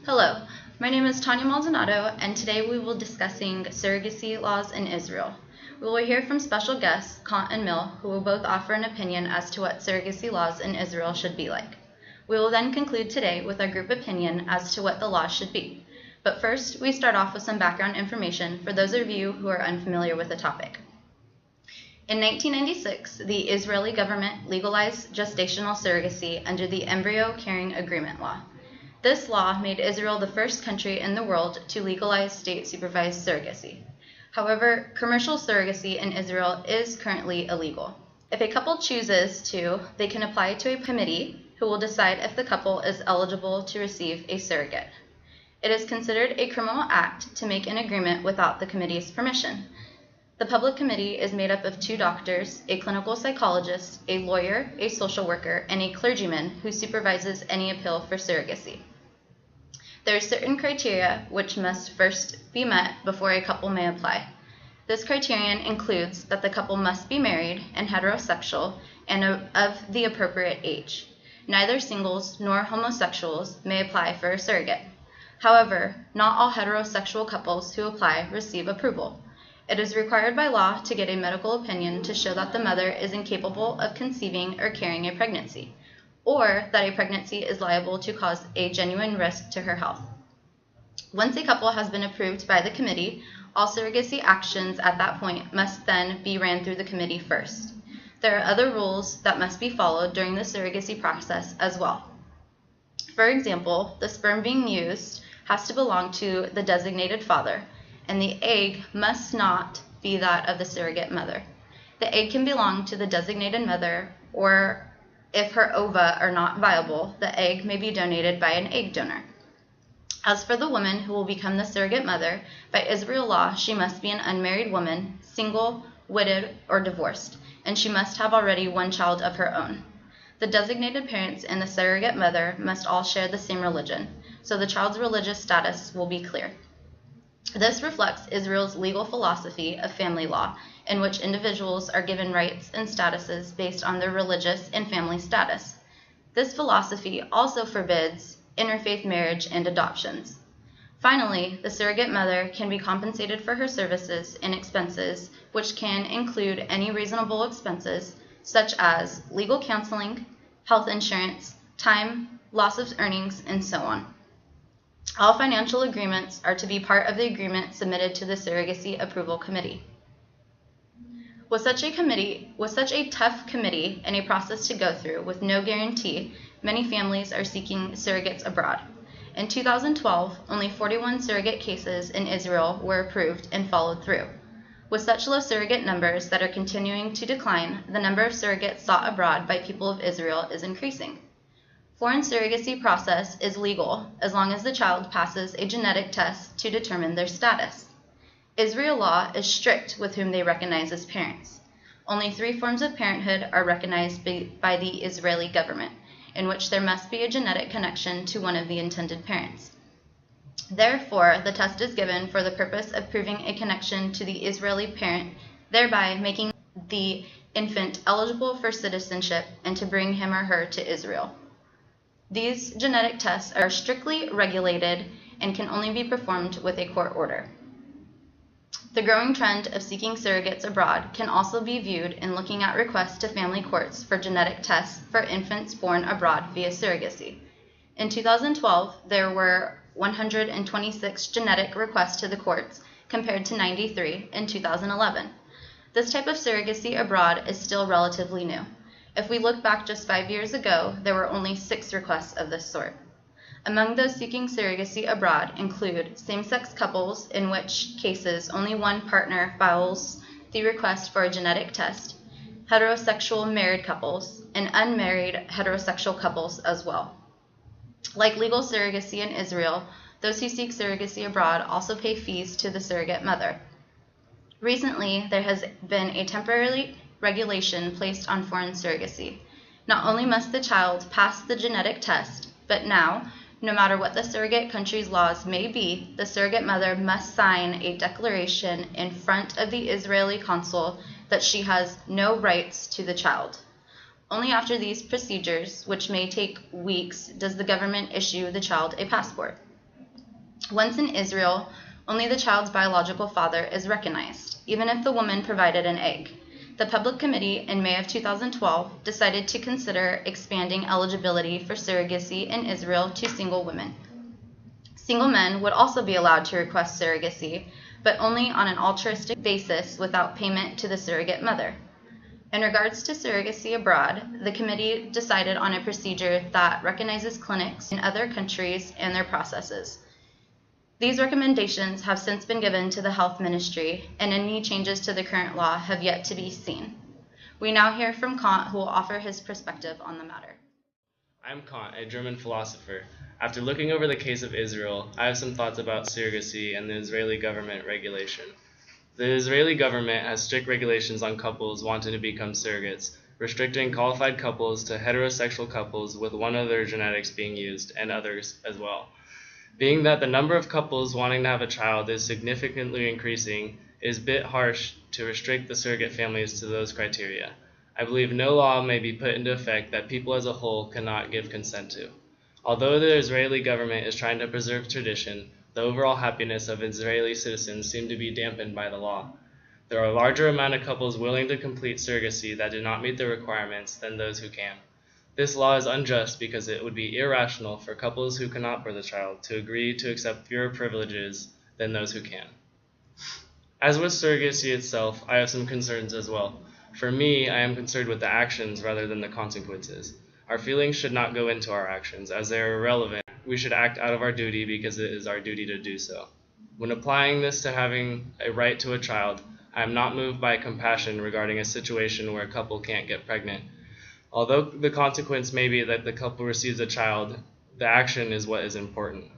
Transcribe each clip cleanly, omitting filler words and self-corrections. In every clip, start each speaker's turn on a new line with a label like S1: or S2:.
S1: Hello, my name is Tanya Maldonado, and today we will be discussing surrogacy laws in Israel. We will hear from special guests, Kant and Mill, who will both offer an opinion as to what surrogacy laws in Israel should be like. We will then conclude today with our group opinion as to what the laws should be. But first, we start off with some background information for those of you who are unfamiliar with the topic. In 1996, the Israeli government legalized gestational surrogacy under the Embryo Carrying Agreement Law. This law made Israel the first country in the world to legalize state-supervised surrogacy. However, commercial surrogacy in Israel is currently illegal. If a couple chooses to, they can apply to a committee who will decide if the couple is eligible to receive a surrogate. It is considered a criminal act to make an agreement without the committee's permission. The public committee is made up of 2 doctors, a clinical psychologist, a lawyer, a social worker, and a clergyman who supervises any appeal for surrogacy. There are certain criteria which must first be met before a couple may apply. This criterion includes that the couple must be married and heterosexual and of the appropriate age. Neither singles nor homosexuals may apply for a surrogate. However, not all heterosexual couples who apply receive approval. It is required by law to get a medical opinion to show that the mother is incapable of conceiving or carrying a pregnancy, or that a pregnancy is liable to cause a genuine risk to her health. Once a couple has been approved by the committee, all surrogacy actions at that point must then be ran through the committee first. There are other rules that must be followed during the surrogacy process as well. For example, the sperm being used has to belong to the designated father, and the egg must not be that of the surrogate mother. The egg can belong to the designated mother, or if her ova are not viable, the egg may be donated by an egg donor. As for the woman who will become the surrogate mother, by Israel law, she must be an unmarried woman, single, widowed, or divorced, and she must have already 1 child of her own. The designated parents and the surrogate mother must all share the same religion, so the child's religious status will be clear. This reflects Israel's legal philosophy of family law, in which individuals are given rights and statuses based on their religious and family status. This philosophy also forbids interfaith marriage and adoptions. Finally, the surrogate mother can be compensated for her services and expenses, which can include any reasonable expenses, such as legal counseling, health insurance, time, loss of earnings, and so on. All financial agreements are to be part of the agreement submitted to the Surrogacy Approval Committee. With such a tough committee and a process to go through with no guarantee, many families are seeking surrogates abroad. In 2012, only 41 surrogate cases in Israel were approved and followed through. With such low surrogate numbers that are continuing to decline, the number of surrogates sought abroad by people of Israel is increasing. Foreign surrogacy process is legal as long as the child passes a genetic test to determine their status. Israel law is strict with whom they recognize as parents. Only 3 forms of parenthood are recognized by the Israeli government, in which there must be a genetic connection to one of the intended parents. Therefore, the test is given for the purpose of proving a connection to the Israeli parent, thereby making the infant eligible for citizenship and to bring him or her to Israel. These genetic tests are strictly regulated and can only be performed with a court order. The growing trend of seeking surrogates abroad can also be viewed in looking at requests to family courts for genetic tests for infants born abroad via surrogacy. In 2012, there were 126 genetic requests to the courts compared to 93 in 2011. This type of surrogacy abroad is still relatively new. If we look back just 5 years ago, there were only 6 requests of this sort. Among those seeking surrogacy abroad include same-sex couples, in which cases only one partner files the request for a genetic test, heterosexual married couples, and unmarried heterosexual couples as well. Like legal surrogacy in Israel, those who seek surrogacy abroad also pay fees to the surrogate mother. Recently, there has been a temporary regulation placed on foreign surrogacy. Not only must the child pass the genetic test, but now, no matter what the surrogate country's laws may be, the surrogate mother must sign a declaration in front of the Israeli consul that she has no rights to the child. Only after these procedures, which may take weeks, does the government issue the child a passport. Once in Israel, only the child's biological father is recognized, even if the woman provided an egg. The public committee in May of 2012 decided to consider expanding eligibility for surrogacy in Israel to single women. Single men would also be allowed to request surrogacy, but only on an altruistic basis without payment to the surrogate mother. In regards to surrogacy abroad, the committee decided on a procedure that recognizes clinics in other countries and their processes. These recommendations have since been given to the health ministry, and any changes to the current law have yet to be seen. We now hear from Kant, who will offer his perspective on the matter.
S2: I'm Kant, a German philosopher. After looking over the case of Israel, I have some thoughts about surrogacy and the Israeli government regulation. The Israeli government has strict regulations on couples wanting to become surrogates, restricting qualified couples to heterosexual couples with one of their genetics being used, and others as well. Being that the number of couples wanting to have a child is significantly increasing, it is a bit harsh to restrict the surrogate families to those criteria. I believe no law may be put into effect that people as a whole cannot give consent to. Although the Israeli government is trying to preserve tradition, the overall happiness of Israeli citizens seem to be dampened by the law. There are a larger amount of couples willing to complete surrogacy that do not meet the requirements than those who can. This law is unjust because it would be irrational for couples who cannot birth a child to agree to accept fewer privileges than those who can. As with surrogacy itself, I have some concerns as well. For me, I am concerned with the actions rather than the consequences. Our feelings should not go into our actions, as they are irrelevant. We should act out of our duty because it is our duty to do so. When applying this to having a right to a child, I am not moved by compassion regarding a situation where a couple can't get pregnant. Although the consequence may be that the couple receives a child, the action is what is important.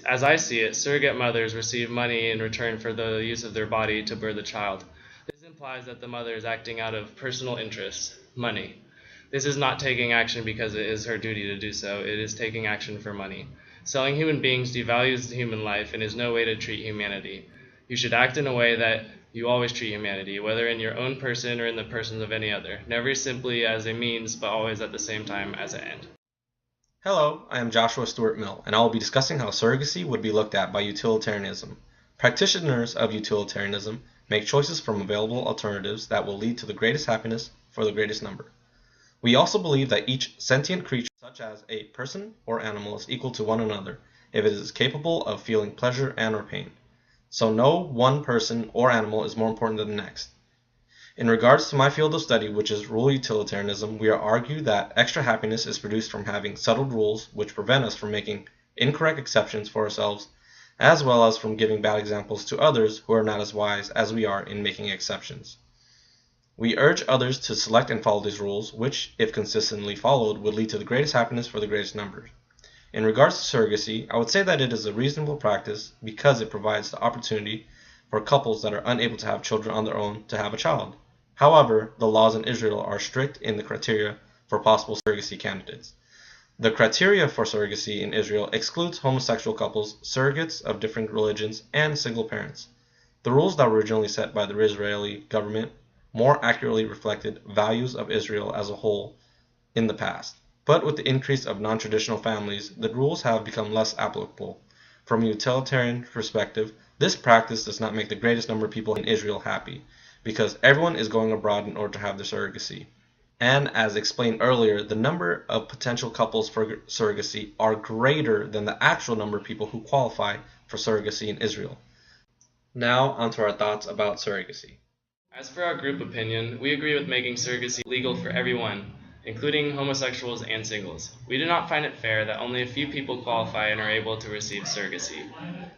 S2: As I see it, surrogate mothers receive money in return for the use of their body to birth a child. This implies that the mother is acting out of personal interest, money. This is not taking action because it is her duty to do so, it is taking action for money. Selling human beings devalues human life and is no way to treat humanity. You should act in a way that you always treat humanity, whether in your own person or in the persons of any other, never simply as a means, but always at the same time as an end.
S3: Hello, I am Joshua Stuart Mill, and I will be discussing how surrogacy would be looked at by utilitarianism. Practitioners of utilitarianism make choices from available alternatives that will lead to the greatest happiness for the greatest number. We also believe that each sentient creature, such as a person or animal, is equal to one another if it is capable of feeling pleasure and or pain. So no one person or animal is more important than the next. In regards to my field of study, which is rule utilitarianism, we argue that extra happiness is produced from having settled rules which prevent us from making incorrect exceptions for ourselves, as well as from giving bad examples to others who are not as wise as we are in making exceptions. We urge others to select and follow these rules, which, if consistently followed, would lead to the greatest happiness for the greatest numbers. In regards to surrogacy, I would say that it is a reasonable practice because it provides the opportunity for couples that are unable to have children on their own to have a child. However, the laws in Israel are strict in the criteria for possible surrogacy candidates. The criteria for surrogacy in Israel excludes homosexual couples, surrogates of different religions, and single parents. The rules that were originally set by the Israeli government more accurately reflected values of Israel as a whole in the past. But with the increase of non-traditional families, the rules have become less applicable. From a utilitarian perspective, this practice does not make the greatest number of people in Israel happy, because everyone is going abroad in order to have their surrogacy. And as explained earlier, the number of potential couples for surrogacy are greater than the actual number of people who qualify for surrogacy in Israel. Now onto our thoughts about surrogacy.
S2: As for our group opinion, we agree with making surrogacy legal for everyone, including homosexuals and singles. We do not find it fair that only a few people qualify and are able to receive surrogacy.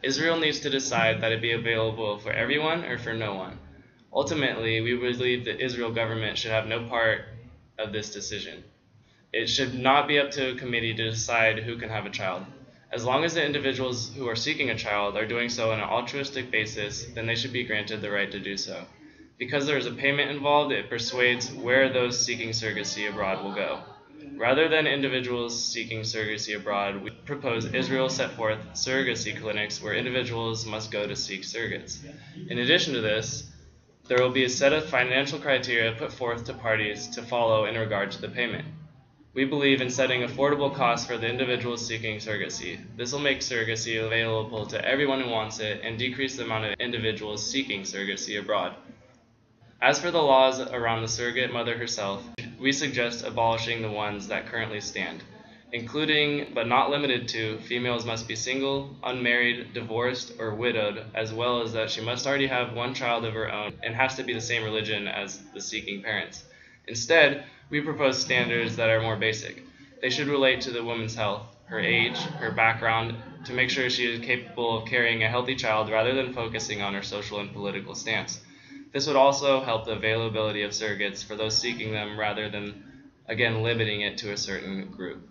S2: Israel needs to decide that it be available for everyone or for no one. Ultimately, we believe the Israel government should have no part of this decision. It should not be up to a committee to decide who can have a child. As long as the individuals who are seeking a child are doing so on an altruistic basis, then they should be granted the right to do so. Because there is a payment involved, it persuades where those seeking surrogacy abroad will go. Rather than individuals seeking surrogacy abroad, we propose Israel set forth surrogacy clinics where individuals must go to seek surrogates. In addition to this, there will be a set of financial criteria put forth to parties to follow in regard to the payment. We believe in setting affordable costs for the individuals seeking surrogacy. This will make surrogacy available to everyone who wants it and decrease the amount of individuals seeking surrogacy abroad. As for the laws around the surrogate mother herself, we suggest abolishing the ones that currently stand, including but not limited to females must be single, unmarried, divorced, or widowed, as well as that she must already have one child of her own and has to be the same religion as the seeking parents. Instead, we propose standards that are more basic. They should relate to the woman's health, her age, her background, to make sure she is capable of carrying a healthy child rather than focusing on her social and political stance. This would also help the availability of surrogates for those seeking them rather than, again, limiting it to a certain group.